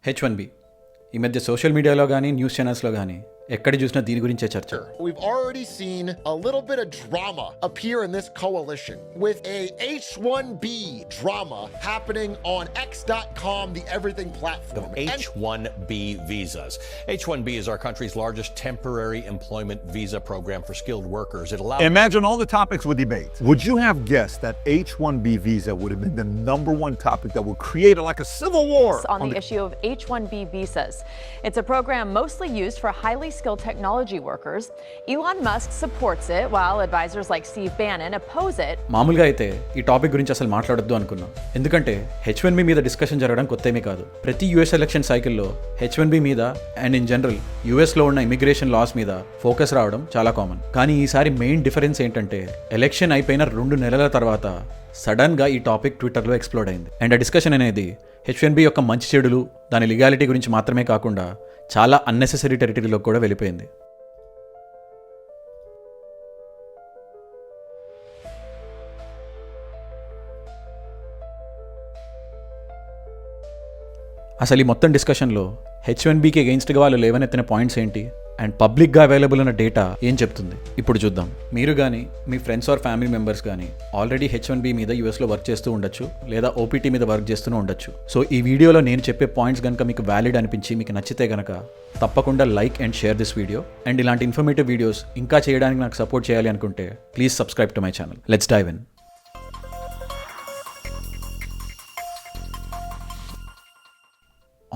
H1B ఈ మధ్య social మీడియాలో కానీ న్యూస్ ఛానల్స్లో కానీ ఎక్కడ చూసినా దీని గురించే చర్చ. We've already seen a little bit of drama appear in this coalition with a H1B drama happening on X.com, the everything platform. H1B visas. H1B is our country's largest temporary employment visa program for skilled workers. It allows. Imagine all the topics with debate. Would you have guessed that H1B visa would have been the number one topic that would create like a civil war? On the issue of H1B visas. It's a program mostly used for highly skilled technology workers. Elon Musk supports it while advisors like Steve Bannon oppose it. మామూలుగా అయితే ఈ topic గురించి అసలు మాట్లాడొద్దు అనుకున్నాం. ఎందుకంటే H1B మీద discussion జరగడం కొత్తేమీ కాదు. ప్రతి యూఎస్ ఎలక్షన్ సైకిల్లో H1B మీద అండ్ ఇన్ జనరల్ యూఎస్లో ఉన్న ఇమిగ్రేషన్ లాస్ మీద ఫోకస్ రావడం చాలా కామన్. కానీ ఈసారి మెయిన్ డిఫరెన్స్ ఏంటంటే ఎలక్షన్ అయిపోయిన 2 నెలల తర్వాత సడన్గా ఈ టాపిక్ ట్విట్టర్లో ఎక్స్ప్లోడ్ అయింది. అండ్ ఆ డిస్కషన్ అనేది H1B యొక్క మంచి చెడులు, దాని లీగాలిటీ గురించి మాత్రమే కాకుండా చాలా అన్నెసెసరీ టెరిటరీలో కూడా వెళ్ళిపోయింది. అసలు ఈ మొత్తం డిస్కషన్లో H1Bకి అగెయిన్స్ట్గా వాళ్ళు లేవనెత్తిన పాయింట్స్ ఏంటి అండ్ పబ్లిక్గా అవైలబుల్ ఉన్న డేటా ఏం చెప్తుంది ఇప్పుడు చూద్దాం. మీరు కానీ మీ ఫ్రెండ్స్ ఆర్ ఫ్యామిలీ మెంబర్స్ కానీ ఆల్రెడీ H1B మీద యూఎస్లో వర్క్ చేస్తూ ఉండొచ్చు, లేదా ఓపీటీ మీద వర్క్ చేస్తూనే ఉండొచ్చు. సో ఈ వీడియోలో నేను చెప్పే పాయింట్స్ కనుక మీకు వ్యాలిడ్ అనిపించి మీకు నచ్చితే కనుక తప్పకుండా like and share this video. And ఇలాంటి ఇన్ఫర్మేటివ్ వీడియోస్ ఇంకా చేయడానికి నాకు సపోర్ట్ చేయాలి అనుకుంటే please subscribe to my channel. Let's dive in.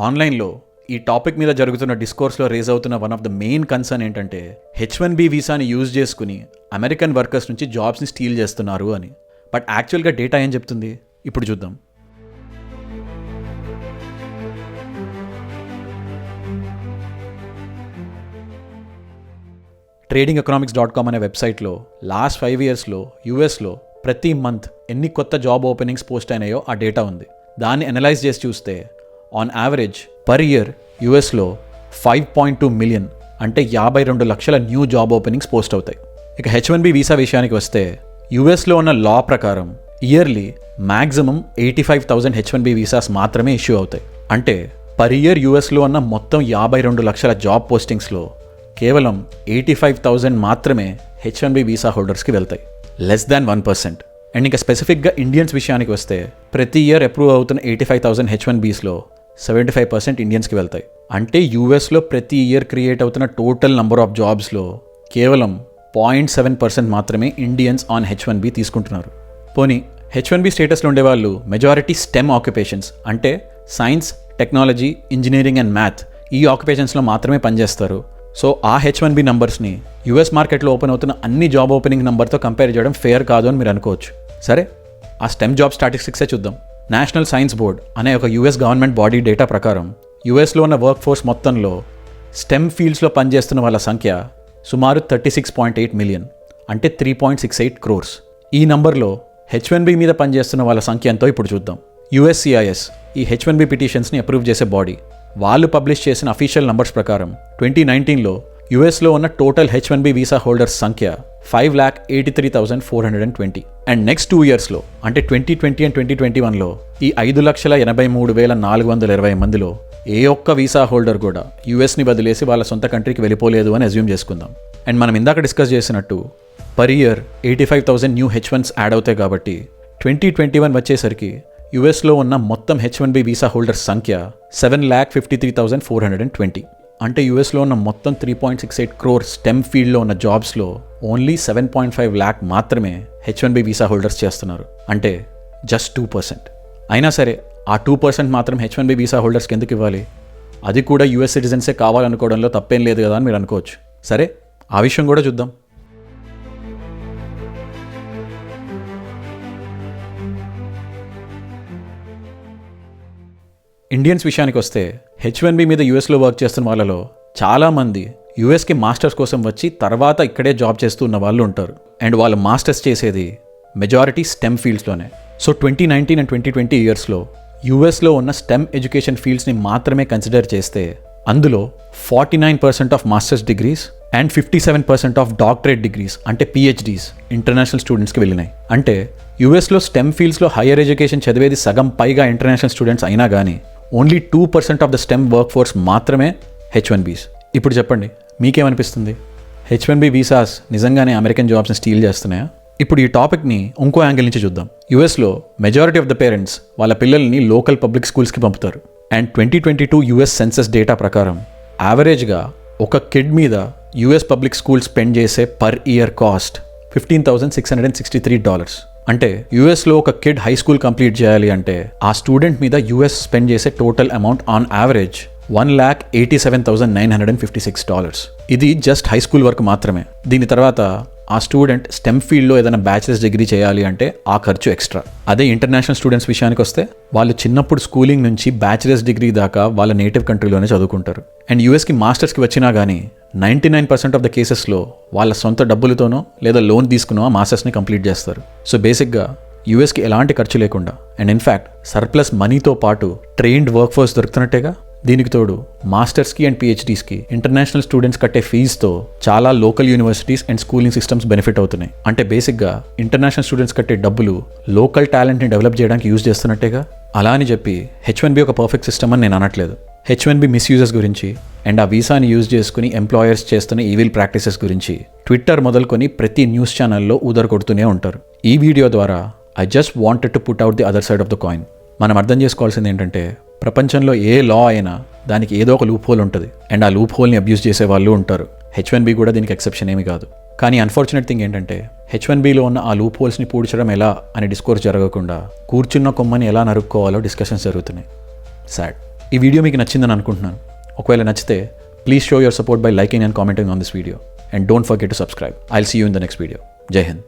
ఆన్లైన్లో ఈ టాపిక్ మీద జరుగుతున్న డిస్కోర్స్లో రేజ్ అవుతున్న one of the main concern ఏంటంటే H1B వీసాని యూజ్ చేసుకుని అమెరికన్ వర్కర్స్ నుంచి జాబ్స్ని స్టీల్ చేస్తున్నారు అని. బట్ యాక్చువల్గా డేటా ఏం చెప్తుంది ఇప్పుడు చూద్దాం. tradingeconomics.com అనే వెబ్సైట్లో లాస్ట్ 5 yearsలో యూఎస్లో ప్రతి మంత్ ఎన్ని కొత్త జాబ్ ఓపెనింగ్స్ పోస్ట్ అయినాయో ఆ డేటా ఉంది. దాన్ని అనలైజ్ చేసి చూస్తే ఆన్ యావరేజ్ పర్ ఇయర్ యూఎస్లో 5.2 మిలియన్ అంటే 52 లక్షల న్యూ జాబ్ ఓపెనింగ్స్ పోస్ట్ అవుతాయి. ఇక H1B వీసా విషయానికి వస్తే యూఎస్లో ఉన్న లా ప్రకారం ఇయర్లీ మ్యాక్సిమం 85,000 H1B వీసాస్ మాత్రమే ఇష్యూ అవుతాయి. అంటే పర్ ఇయర్ యూఎస్లో ఉన్న మొత్తం 52 లక్షల జాబ్ పోస్టింగ్స్లో కేవలం 85,000 మాత్రమే H1B వీసా హోల్డర్స్కి వెళ్తాయి, లెస్ దాన్ 1%. అండ్ ఇంకా స్పెసిఫిక్గా ఇండియన్స్ విషయానికి వస్తే ప్రతి ఇయర్ అప్రూవ్ అవుతున్న 85,000 H1Bస్లో 75% ఇండియన్స్కి వెళ్తాయి. అంటే యూఎస్లో ప్రతి ఇయర్ క్రియేట్ అవుతున్న టోటల్ నంబర్ ఆఫ్ జాబ్స్లో కేవలం 0.7% మాత్రమే ఇండియన్స్ ఆన్ H1B తీసుకుంటున్నారు. పోనీ H1B స్టేటస్లో ఉండేవాళ్ళు మెజారిటీ స్టెమ్ ఆక్యుపేషన్స్ అంటే science, technology, engineering and math ఈ ఆక్యుపేషన్స్లో మాత్రమే పనిచేస్తారు. సో ఆ H1B నంబర్స్ని యూఎస్ మార్కెట్లో ఓపెన్ అవుతున్న అన్ని జాబ్ ఓపెనింగ్ నెంబర్తో కంపేర్ చేయడం ఫెయిర్ కాదు అని మీరు అనుకోవచ్చు. సరే, ఆ స్టెమ్ జాబ్ స్టాటిస్టిక్సే చూద్దాం. నేషనల్ సైన్స్ బోర్డ్ అనే ఒక యూఎస్ గవర్నమెంట్ బాడీ డేటా ప్రకారం యూఎస్లో ఉన్న వర్క్ ఫోర్స్ మొత్తంలో స్టెమ్ ఫీల్డ్స్లో పనిచేస్తున్న వాళ్ళ సంఖ్య సుమారు 36.8 మిలియన్ అంటే 3.68 crores. ఈ నంబర్లో H1B మీద పనిచేస్తున్న వాళ్ళ సంఖ్య ఎంతో ఇప్పుడు చూద్దాం. USCIS ఈ H1B పిటిషన్స్ని అప్రూవ్ చేసే బాడీ, వాళ్ళు పబ్లిష్ చేసిన అఫీషియల్ నంబర్స్ ప్రకారం 2019లో యూఎస్లో ఉన్న టోటల్ H1B వీసా హోల్డర్స్ సంఖ్య 5,83,420. అండ్ నెక్స్ట్ 2 yearsలో అంటే 2020 అండ్ 2021లో ఈ 5,83,420 మందిలో ఏ ఒక్క వీసా హోల్డర్ కూడా యూఎస్ని వదిలేసి వాళ్ళ సొంత కంట్రీకి వెళ్ళిపోలేదు అని అజ్యూమ్ చేసుకుందాం. అండ్ మనం ఇందాక డిస్కస్ చేసినట్టు per year 85,000 new H1s add అవుతాయి కాబట్టి 2021 వచ్చేసరికి యూఎస్లో ఉన్న మొత్తం H1B వీసా హోల్డర్స్ సంఖ్య 7,53,420. అంటే యూఎస్లో ఉన్న మొత్తం 3.68 crore స్టెమ్ ఫీల్డ్లో ఉన్న జాబ్స్లో ఓన్లీ 7.5 lakh మాత్రమే H1B వీసా హోల్డర్స్ చేస్తున్నారు. అంటే జస్ట్ 2%. అయినా సరే ఆ 2% మాత్రం H1B వీసా హోల్డర్స్కి ఎందుకు ఇవ్వాలి? అది కూడా యూఎస్ సిటిజన్సే కావాలనుకోవడంలో తప్పేం లేదు కదా అని మీరు అనుకోవచ్చు. సరే, ఆ విషయం కూడా చూద్దాం. ఇండియన్స్ విషయానికి వస్తే H1B మీద యూఎస్లో వర్క్ చేస్తున్న వాళ్ళలో చాలామంది యూఎస్కి మాస్టర్స్ కోసం వచ్చి తర్వాత ఇక్కడే జాబ్ చేస్తూ ఉన్న వాళ్ళు ఉంటారు. అండ్ వాళ్ళు మాస్టర్స్ చేసేది మెజారిటీ స్టెమ్ ఫీల్డ్స్లోనే. సో 2019 అండ్ 2020 ఇయర్స్లో యూఎస్లో ఉన్న స్టెమ్ ఎడ్యుకేషన్ ఫీల్డ్స్ని మాత్రమే కన్సిడర్ చేస్తే అందులో 49% of masters degrees and 57% of doctorate degrees అంటే PhDs ఇంటర్నేషనల్ స్టూడెంట్స్కి వెళ్ళినాయి. అంటే యూఎస్లో స్టెమ్ ఫీల్డ్స్లో హైయర్ ఎడ్యుకేషన్ చదివేది సగం పైగా ఇంటర్నేషనల్ స్టూడెంట్స్ అయినా కానీ only 2% of the stem work force మాత్రమే H1Bs. ఇప్పుడు చెప్పండి, మీకేమనిపిస్తుంది? H1B వీసాస్ నిజంగానే అమెరికన్ జాబ్స్ని స్టీల్ చేస్తున్నాయా? ఇప్పుడు ఈ టాపిక్ని ఇంకో యాంగిల్ నుంచి చూద్దాం. యూఎస్లో మెజారిటీ ఆఫ్ ద పేరెంట్స్ వాళ్ళ పిల్లల్ని లోకల్ పబ్లిక్ స్కూల్స్కి పంపుతారు. అండ్ 2022 యూఎస్ సెన్సస్ డేటా ప్రకారం యావరేజ్గా ఒక కిడ్ మీద యూఎస్ పబ్లిక్ స్కూల్ స్పెండ్ చేసే పర్ ఇయర్ కాస్ట్ $15,663. అంటే యూఎస్లో ఒక కిడ్ హై స్కూల్ కంప్లీట్ చేయాలి అంటే ఆ స్టూడెంట్ మీద యూఎస్ స్పెండ్ చేసే టోటల్ అమౌంట్ ఆన్ యావరేజ్ $1,87,956. ఇది జస్ట్ హై స్కూల్ వరకు మాత్రమే. దీని తర్వాత ఆ స్టూడెంట్ స్టెమ్ ఫీల్డ్లో ఏదైనా బ్యాచిలర్స్ డిగ్రీ చేయాలి అంటే ఆ ఖర్చు ఎక్స్ట్రా. అదే ఇంటర్నేషనల్ స్టూడెంట్స్ విషయానికి వస్తే వాళ్ళు చిన్నప్పుడు స్కూలింగ్ నుంచి బ్యాచిలర్స్ డిగ్రీ దాకా వాళ్ళ నేటివ్ కంట్రీలోనే చదువుకుంటారు. అండ్ యూఎస్కి మాస్టర్స్కి వచ్చినా కానీ 99% ఆఫ్ ద కేసెస్లో వాళ్ళ సొంత డబ్బులతోనో లేదా లోన్ తీసుకునో ఆ మాస్టర్స్ని కంప్లీట్ చేస్తారు. సో బేసిక్గా యూఎస్కి ఎలాంటి ఖర్చు లేకుండా అండ్ ఇన్ఫ్యాక్ట్ సర్ప్లస్ మనీతో పాటు ట్రైన్డ్ వర్క్ ఫోర్స్ దొరుకుతున్నట్టేగా. దీనికి తోడు మాస్టర్స్కి అండ్ పిహెచ్డీస్కి ఇంటర్నేషనల్ స్టూడెంట్స్ కట్టే ఫీజుతో చాలా local universities and schooling systems benefit అవుతున్నాయి. అంటే బేసిక్గా ఇంటర్నేషనల్ స్టూడెంట్స్ కట్టే డబ్బులు లోకల్ టాలెంట్ని డెవలప్ చేయడానికి యూజ్ చేస్తున్నట్టేగా. అలా అని చెప్పి H1B ఒక పర్ఫెక్ట్ సిస్టమ్ అని నేను అనట్లేదు. H1B మిస్యూజెస్ గురించి అండ్ ఆ వీసాని యూజ్ చేసుకుని ఎంప్లాయర్స్ చేస్తున్న ఈవిల్ ప్రాక్టీసెస్ గురించి ట్విట్టర్ మొదలుకొని ప్రతి న్యూస్ ఛానల్లో కొడుతూనే ఉంటారు. ఈ వీడియో ద్వారా I just wanted to put out the other side of the coin. మనం అర్థం చేసుకోవాల్సింది ఏంటంటే ప్రపంచంలో ఏ లా అయినా దానికి ఏదో ఒక లూప్ హోల్ ఉంటుంది అండ్ ఆ లూప్ హోల్ని అబ్యూస్ చేసే వాళ్ళు ఉంటారు. H1B కూడా దీనికి ఎక్సెప్షన్ ఏమీ కాదు. కానీ అన్ఫార్చునేట్ థింగ్ ఏంటంటే H1Bలో ఉన్న ఆ లూప్ హోల్స్ని పూడ్చడం ఎలా అనే డిస్కోర్స్ జరగకుండా కూర్చున్న కొమ్మని ఎలా నరుక్కోవాలో డిస్కషన్స్ జరుగుతున్నాయి. సాడ్. ఈ వీడియో మీకు నచ్చిందని అనుకుంటున్నాను. ఒకవేళ నచ్చితే please show your support by liking and commenting on this video and don't forget to subscribe. I'll see you in the next video. జై హింద్.